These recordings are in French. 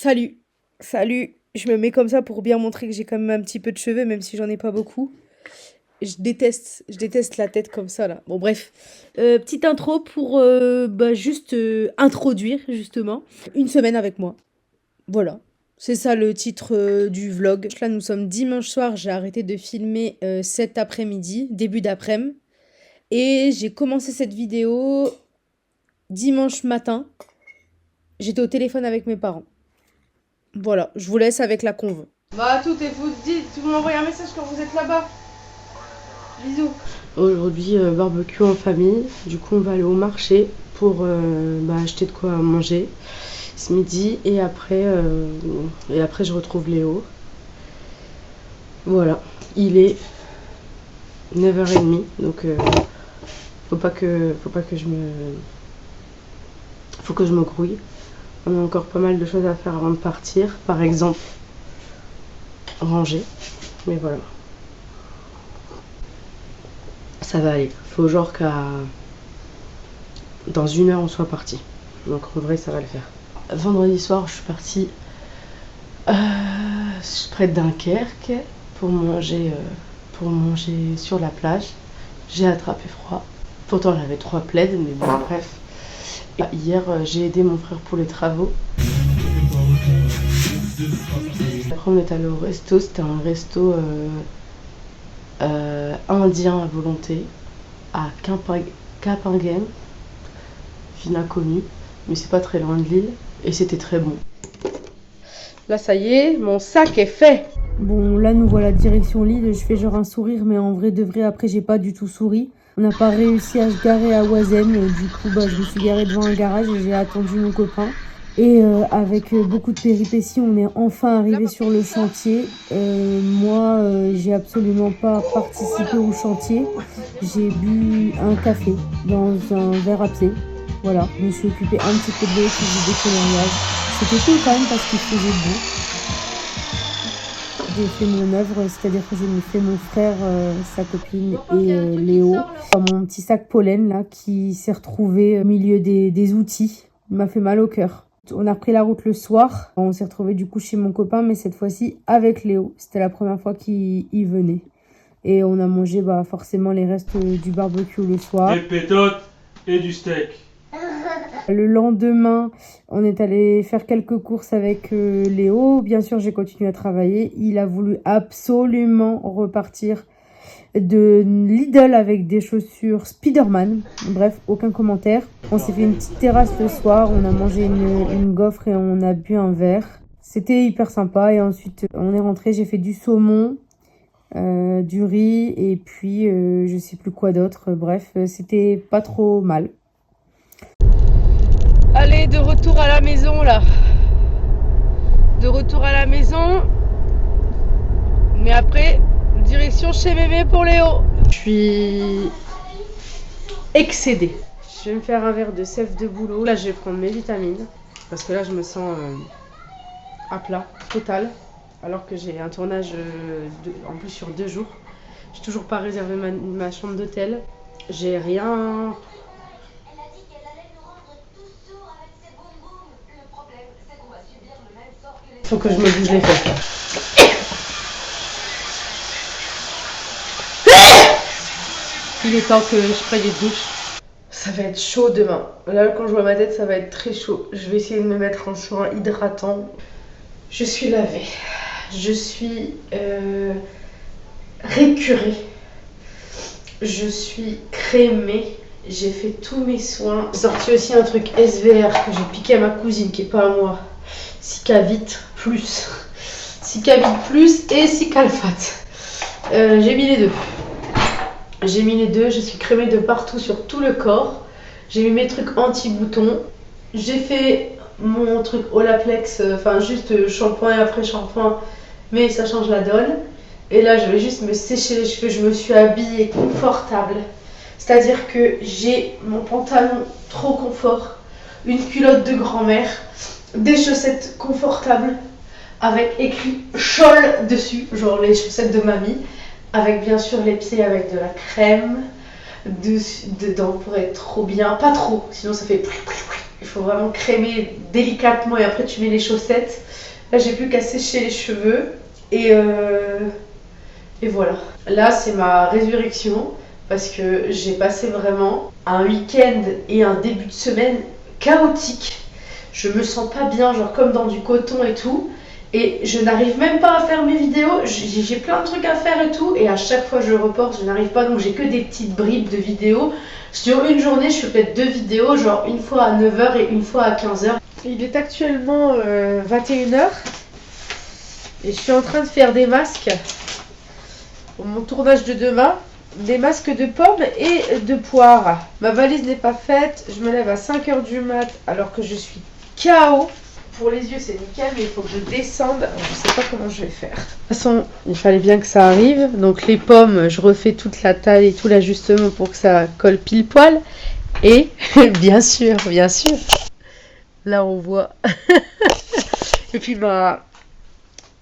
Salut, salut. Je me mets comme ça pour bien montrer que j'ai quand même un petit peu de cheveux, même si j'en ai pas beaucoup. Je déteste la tête comme ça là. Bon bref, petite intro pour juste introduire justement une semaine avec moi. Voilà, c'est ça le titre du vlog. Là nous sommes dimanche soir, j'ai arrêté de filmer cet après-midi, début d'après-midi. Et j'ai commencé cette vidéo dimanche matin. J'étais au téléphone avec mes parents. Voilà, je vous laisse avec la conve. Bah tout et vous dites, vous m'envoyez un message quand vous êtes là-bas. Bisous. Aujourd'hui, barbecue en famille. Du coup, on va aller au marché pour acheter de quoi manger ce midi. Et après, je retrouve Léo. Voilà, il est 9h30. Donc, faut que je me grouille. On a encore pas mal de choses à faire avant de partir. Par exemple, ranger. Mais voilà. Ça va aller. Faut genre qu'à dans 1 heure on soit parti. Donc en vrai ça va le faire. Vendredi soir je suis partie près de Dunkerque pour manger sur la plage. J'ai attrapé froid. Pourtant j'avais 3 plaids, mais bon bref. Et hier j'ai aidé mon frère pour les travaux. Après on est allé au resto, c'était un resto indien à volonté à Kapingen, ville inconnue, mais c'est pas très loin de Lille et c'était très bon. Là ça y est, mon sac est fait. Bon, là nous voilà direction Lille. Je fais genre un sourire, mais en vrai de vrai, après j'ai pas du tout souri. On n'a pas réussi à se garer à Oisem. Du coup, je me suis garée devant un garage et j'ai attendu mon copain. Et avec beaucoup de péripéties, on est enfin arrivé sur le chantier. Moi, j'ai absolument pas participé au chantier. J'ai bu un café dans un verre à pied. Voilà, je me suis occupée un petit peu de l'eau, qui faisait des coloriages. C'était cool quand même parce qu'il faisait beau. J'ai fait mon œuvre, c'est-à-dire que j'ai fait mon frère, sa copine et Léo. Mon petit sac pollen là qui s'est retrouvé au milieu des outils. Il m'a fait mal au cœur. On a pris la route le soir. On s'est retrouvé du coup chez mon copain, mais cette fois-ci avec Léo. C'était la première fois qu'il y venait. Et on a mangé forcément les restes du barbecue le soir. Des pétotes et du steak. Le lendemain, on est allé faire quelques courses avec Léo. Bien sûr, j'ai continué à travailler. Il a voulu absolument repartir de Lidl avec des chaussures Spider-Man. Bref, aucun commentaire. On s'est fait une petite terrasse le soir. On a mangé une gaufre et on a bu un verre. C'était hyper sympa. Et ensuite, on est rentré. J'ai fait du saumon, du riz et puis je sais plus quoi d'autre. Bref, c'était pas trop mal. Allez, de retour à la maison là. De retour à la maison. Mais après, direction chez mémé pour Léo. Je suis excédée. Je vais me faire un verre de sève de bouleau. Là je vais prendre mes vitamines. Parce que là je me sens à plat, total. Alors que j'ai un tournage en plus sur 2 jours. J'ai toujours pas réservé ma chambre d'hôtel. J'ai rien. Faut que je me bouge les fesses. Il est temps que je prenne une douche. Ça va être chaud demain. Là, quand je vois ma tête, ça va être très chaud. Je vais essayer de me mettre un soin hydratant. Je suis lavée. Je suis récurée. Je suis crémée. J'ai fait tous mes soins. J'ai sorti aussi un truc SVR que j'ai piqué à ma cousine, qui est pas à moi. Cicavit plus. Cicavit plus et Cicalfate. J'ai mis les deux. Je suis crémée de partout sur tout le corps. J'ai mis mes trucs anti-boutons. J'ai fait mon truc Olaplex, juste shampoing et après shampoing, mais ça change la donne. Et là, je vais juste me sécher les cheveux. Je me suis habillée confortable. C'est-à-dire que j'ai mon pantalon trop confort, une culotte de grand-mère, des chaussettes confortables avec écrit Scholl dessus, genre les chaussettes de mamie. Avec bien sûr les pieds avec de la crème dedans pour être trop bien, pas trop, sinon ça fait Il faut vraiment crémer délicatement et après tu mets les chaussettes. Là, j'ai plus qu'à sécher les cheveux et voilà. Là, c'est ma résurrection parce que j'ai passé vraiment un week-end et un début de semaine chaotique. Je me sens pas bien, genre comme dans du coton et tout. Et je n'arrive même pas à faire mes vidéos. J'ai plein de trucs à faire et tout. Et à chaque fois, je reporte, je n'arrive pas. Donc, j'ai que des petites bribes de vidéos. Sur une journée, je fais peut-être 2 vidéos, genre une fois à 9h et une fois à 15h. Il est actuellement 21h. Et je suis en train de faire des masques pour mon tournage de demain. Des masques de pommes et de poires. Ma valise n'est pas faite. Je me lève à 5h du mat alors que je suis KO. Pour les yeux, c'est nickel, mais il faut que je descende. Je sais pas comment je vais faire. De toute façon, il fallait bien que ça arrive. Donc les pommes, je refais toute la taille et tout l'ajustement pour que ça colle pile poil. Et bien sûr, là on voit. Et puis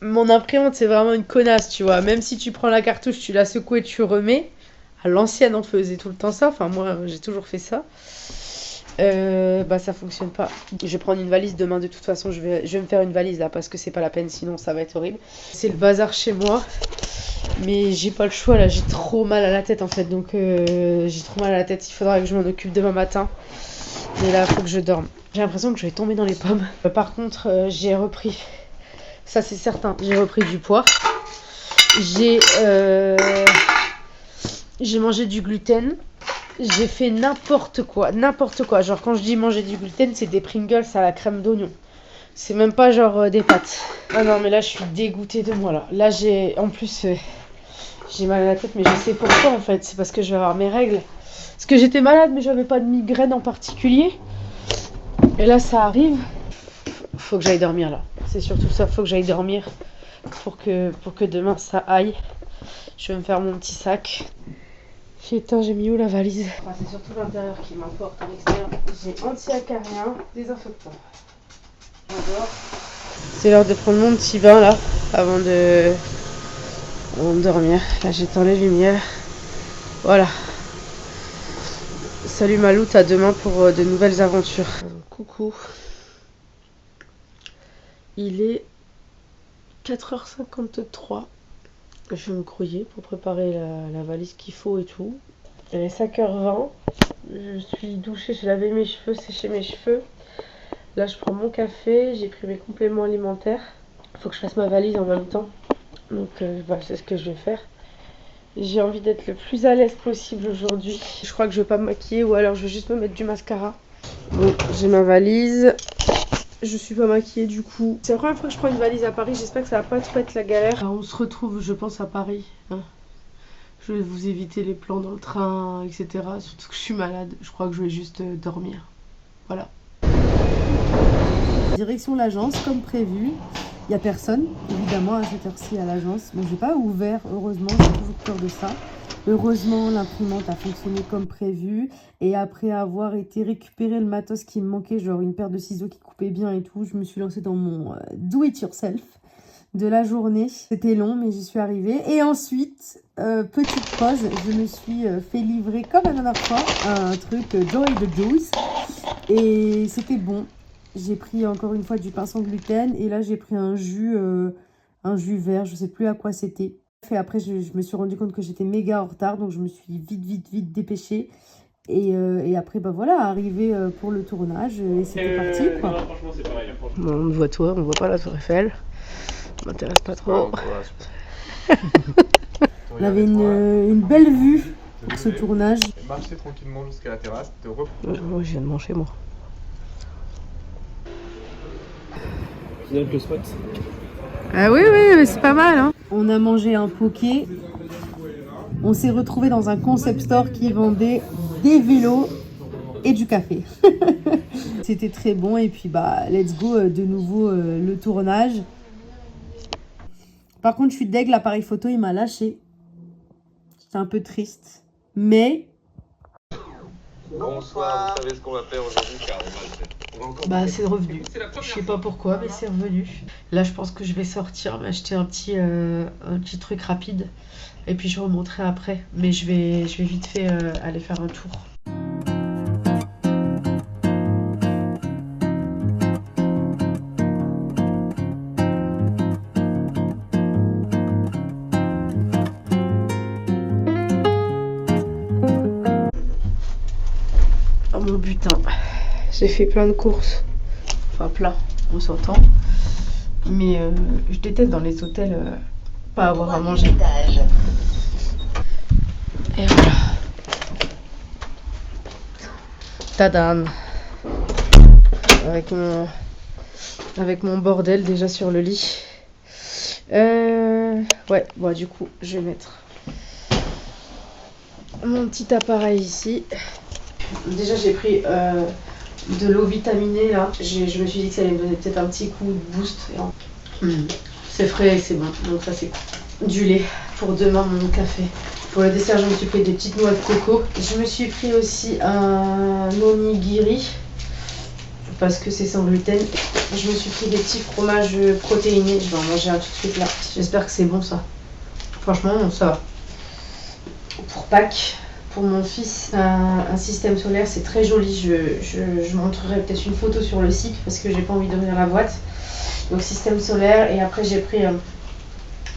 mon imprimante, c'est vraiment une connasse, tu vois. Même si tu prends la cartouche, tu la secoues et tu remets. À l'ancienne, on faisait tout le temps ça. Enfin, moi, j'ai toujours fait ça. Ça fonctionne pas. Je vais prendre une valise demain. De toute façon, je vais me faire une valise là parce que c'est pas la peine. Sinon, ça va être horrible. C'est le bazar chez moi. Mais j'ai pas le choix là. J'ai trop mal à la tête en fait. Donc, j'ai trop mal à la tête. Il faudra que je m'en occupe demain matin. Mais là, il faut que je dorme. J'ai l'impression que je vais tomber dans les pommes. Par contre, j'ai repris. Ça, c'est certain. J'ai repris du poids. J'ai mangé du gluten. J'ai fait n'importe quoi. Genre, quand je dis manger du gluten, c'est des Pringles à la crème d'oignon. C'est même pas genre des pâtes. Ah non, mais là, je suis dégoûtée de moi, là. Là, en plus, j'ai mal à la tête, mais je sais pourquoi, en fait. C'est parce que je vais avoir mes règles. Parce que j'étais malade, mais j'avais pas de migraine en particulier. Et là, ça arrive. Faut que j'aille dormir, là. C'est surtout ça, faut que j'aille dormir pour que demain, ça aille. Je vais me faire mon petit sac. J'ai mis où la valise? C'est surtout l'intérieur qui m'importe. À l'extérieur, j'ai anti-acarien, désinfectant. J'adore. C'est l'heure de prendre mon petit bain là, avant de dormir. Là, j'éteins les lumières. Voilà. Salut Maloute, à demain pour de nouvelles aventures. Coucou. Il est 4h53. Je vais me grouiller pour préparer la valise qu'il faut et tout. Il est 5h20. Je suis douchée, j'ai lavé mes cheveux, séché mes cheveux. Là, je prends mon café, j'ai pris mes compléments alimentaires. Il faut que je fasse ma valise en même temps. Donc, c'est ce que je vais faire. J'ai envie d'être le plus à l'aise possible aujourd'hui. Je crois que je vais pas me maquiller ou alors je vais juste me mettre du mascara. Bon, j'ai ma valise. Je suis pas maquillée du coup. C'est la première fois que je prends une valise à Paris. J'espère que ça va pas trop être la galère. Alors, on se retrouve, je pense, à Paris. Hein. Je vais vous éviter les plans dans le train, etc. Surtout que je suis malade. Je crois que je vais juste dormir. Voilà. Direction l'agence, comme prévu. Il n'y a personne, évidemment, à cette heure-ci à l'agence. Mais j'ai pas ouvert, heureusement. J'ai toujours peur de ça. Heureusement, l'imprimante a fonctionné comme prévu. Et après avoir été récupérer le matos qui me manquait, genre une paire de ciseaux qui coupaient bien et tout, je me suis lancée dans mon do-it-yourself de la journée. C'était long, mais j'y suis arrivée. Et ensuite, petite pause, je me suis fait livrer, comme la dernière fois, un truc Joy the Juice. Et c'était bon. J'ai pris encore une fois du pain sans gluten. Et là, j'ai pris un jus vert. Je sais plus à quoi c'était. Et après, je me suis rendu compte que j'étais méga en retard. Donc, je me suis vite dépêchée. Et après, voilà, arrivé pour le tournage. Et c'était parti, quoi. Non, franchement, c'est pareil. Bon, on voit toi, on voit pas la tour Eiffel. Ça m'intéresse pas trop. On avait une belle vue pour ce tournage. Marcher tranquillement jusqu'à la terrasse, Moi, je viens de manger, moi. Tu aimes le spot? Ah oui, mais c'est pas mal, hein. On a mangé un poké. On s'est retrouvé dans un concept store qui vendait des vélos et du café. C'était très bon et puis let's go de nouveau le tournage. Par contre, je suis deg, l'appareil photo, il m'a lâché. C'est un peu triste. Mais... Bonsoir, vous savez ce qu'on va faire aujourd'hui car C'est revenu. Je sais pas pourquoi, mais c'est revenu. Là, je pense que je vais sortir, m'acheter un petit truc rapide. Et puis je vous remontrerai après. Mais je vais vite fait aller faire un tour. mon butin. J'ai fait plein de courses. Enfin plein, on s'entend. Mais je déteste dans les hôtels pas avoir à manger. Et voilà. Tadam. Avec mon bordel déjà sur le lit. Ouais, bon du coup je vais mettre mon petit appareil ici. Déjà j'ai pris de l'eau vitaminée là. Je me suis dit que ça allait me donner peut-être un petit coup de boost. C'est frais et c'est bon, donc ça c'est cool. Du lait pour demain, mon café. Pour le dessert je me suis pris des petites noix de coco. Je me suis pris aussi un onigiri parce que c'est sans gluten. Je me suis pris des petits fromages protéinés. Je vais en manger un tout de suite là. J'espère que c'est bon ça. Franchement ça va. Pour Pâques, pour mon fils, un système solaire, c'est très joli. Je montrerai peut-être une photo sur le site parce que j'ai pas envie d'ouvrir la boîte. Donc système solaire, et après j'ai pris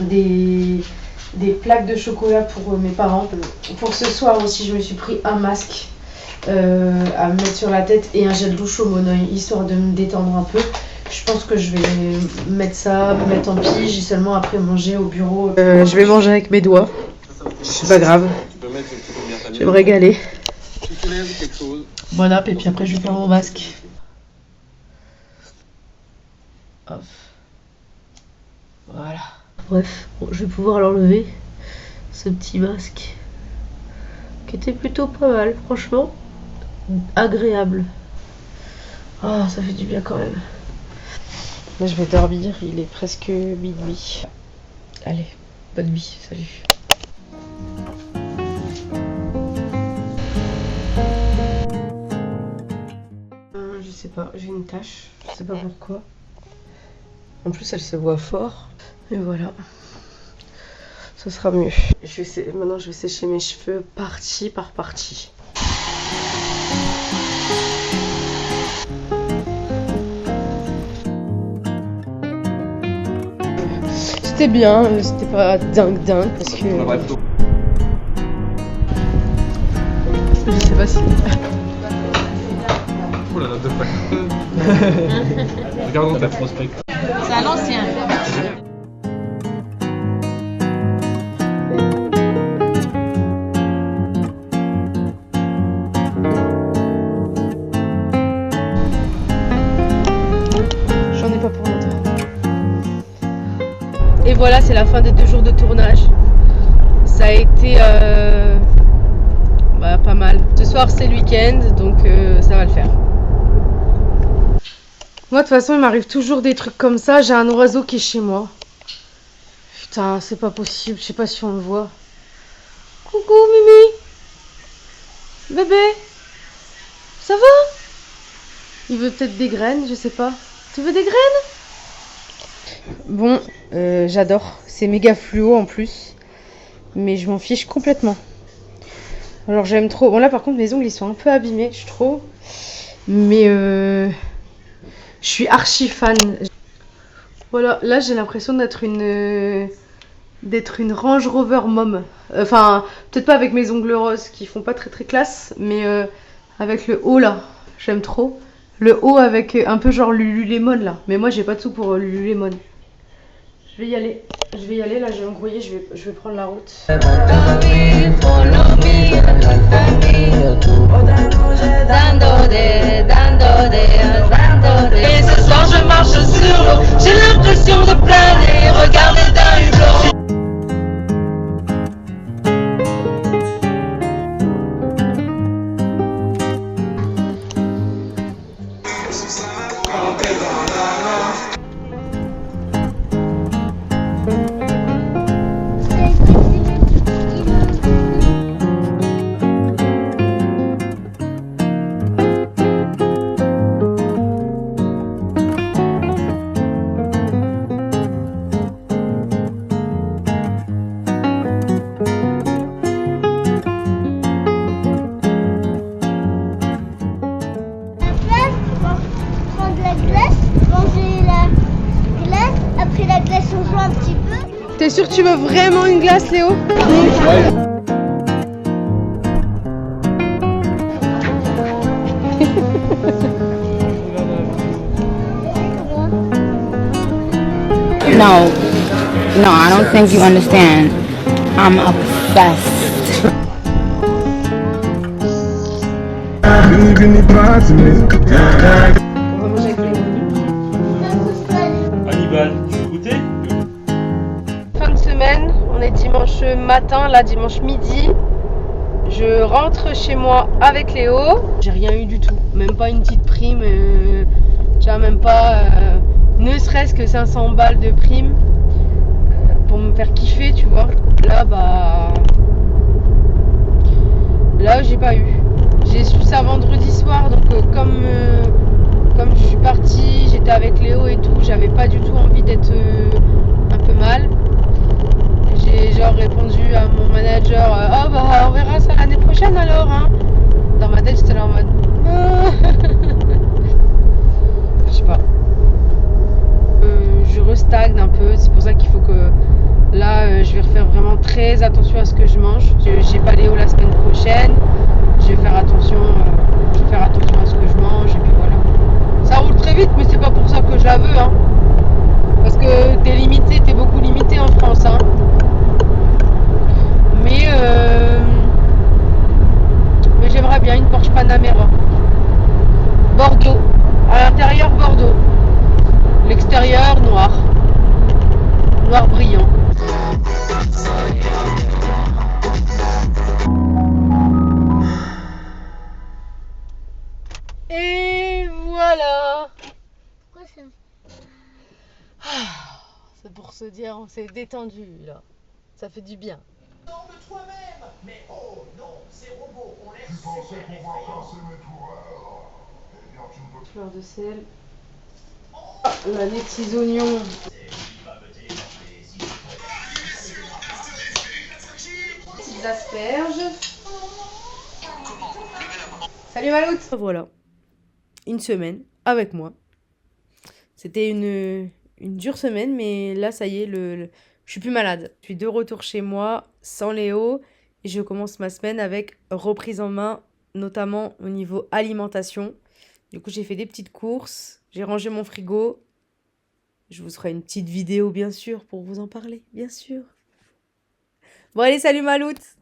des plaques de chocolat pour mes parents. Pour ce soir aussi je me suis pris un masque à me mettre sur la tête et un gel douche au monoï, histoire de me détendre un peu. Je pense que je vais mettre ça, me mettre en pige et seulement après manger au bureau. Je vais manger avec mes doigts, c'est pas grave, je vais me régaler. Bon app, et puis après je vais faire mon masque. Hop. Voilà. Bref, bon, je vais pouvoir l'enlever, ce petit masque, qui était plutôt pas mal, franchement, agréable. Oh, ça fait du bien quand même. Là, je vais dormir, il est presque minuit. Allez, bonne nuit, salut. Je sais pas, j'ai une tache, je sais pas pourquoi. En plus, elle se voit fort. Et voilà. Ça sera mieux. Maintenant, je vais sécher mes cheveux partie par partie. C'était bien, c'était pas dingue parce que... Je sais pas si... Oh la note de flac. Regardons ta prospect. C'est à l'ancien. J'en ai pas pour longtemps. Et voilà, c'est la fin des 2 jours de tournage. Ça a été pas mal. Ce soir c'est le week-end, donc ça va le faire. Moi de toute façon il m'arrive toujours des trucs comme ça. J'ai un oiseau qui est chez moi. Putain, c'est pas possible, je sais pas si on le voit. Coucou Mimi. Bébé. Ça va? Il veut peut-être des graines, je sais pas. Tu veux des graines? Bon, j'adore. C'est méga fluo en plus. Mais je m'en fiche complètement. Alors j'aime trop. Bon là par contre mes ongles ils sont un peu abîmés, je trouve. Mais je suis archi fan. Voilà, là j'ai l'impression d'être une Range Rover Mom. Enfin, peut-être pas avec mes ongles roses qui font pas très classe, mais avec le haut là, j'aime trop. Le haut avec un peu genre Lululemon là. Mais moi j'ai pas de sous pour Lululemon. Je vais y aller, là j'ai embrouillé, je vais prendre la route. Et ce soir je marche sur l'eau, j'ai l'impression de planer, regarder d'un hublot. T'es sûr que tu veux vraiment une glace, Léo? Ouais. No, no, I don't think you understand. I'm obsessed. On va manger avec Léo. Hannibal, tu veux goûter? Fin de semaine, on est dimanche matin, là dimanche midi. Je rentre chez moi avec Léo. J'ai rien eu du tout, même pas une petite prime, tu vois, même pas ne serait-ce que 500 balles de prime pour me faire kiffer, tu vois. Là, bah. Là, j'ai pas eu. J'ai su ça vendredi soir, donc comme je suis partie, j'étais avec Léo et tout, j'avais pas du tout envie d'être un peu mal. J'ai genre répondu à mon manager oh bah on verra ça l'année prochaine alors hein. Dans ma tête j'étais là en mode je sais pas. Je restagne un peu, c'est pour ça qu'il faut que là je vais refaire vraiment très attention à ce que je mange. J'ai pas Léo la semaine prochaine, je vais faire attention à ce que je mange et puis voilà. Ça roule très vite mais c'est pas pour ça que je la veux hein. Parce que t'es beaucoup limité en France hein. Mais j'aimerais bien une Porsche Panamera. Bordeaux. À l'intérieur Bordeaux. L'extérieur noir. Noir brillant. Et voilà. Pourquoi ça? C'est pour se dire on s'est détendu là. Ça fait du bien. Fleur de sel. La nez de 6 oignons. Petites asperges. Salut Maloute. Voilà, une semaine avec moi. C'était une dure semaine, mais là, ça y est, je suis plus malade. Je suis de retour chez moi, sans Léo, et je commence ma semaine avec reprise en main, notamment au niveau alimentation. Du coup, j'ai fait des petites courses, j'ai rangé mon frigo. Je vous ferai une petite vidéo, bien sûr, pour vous en parler, bien sûr. Bon, allez, salut Maloute!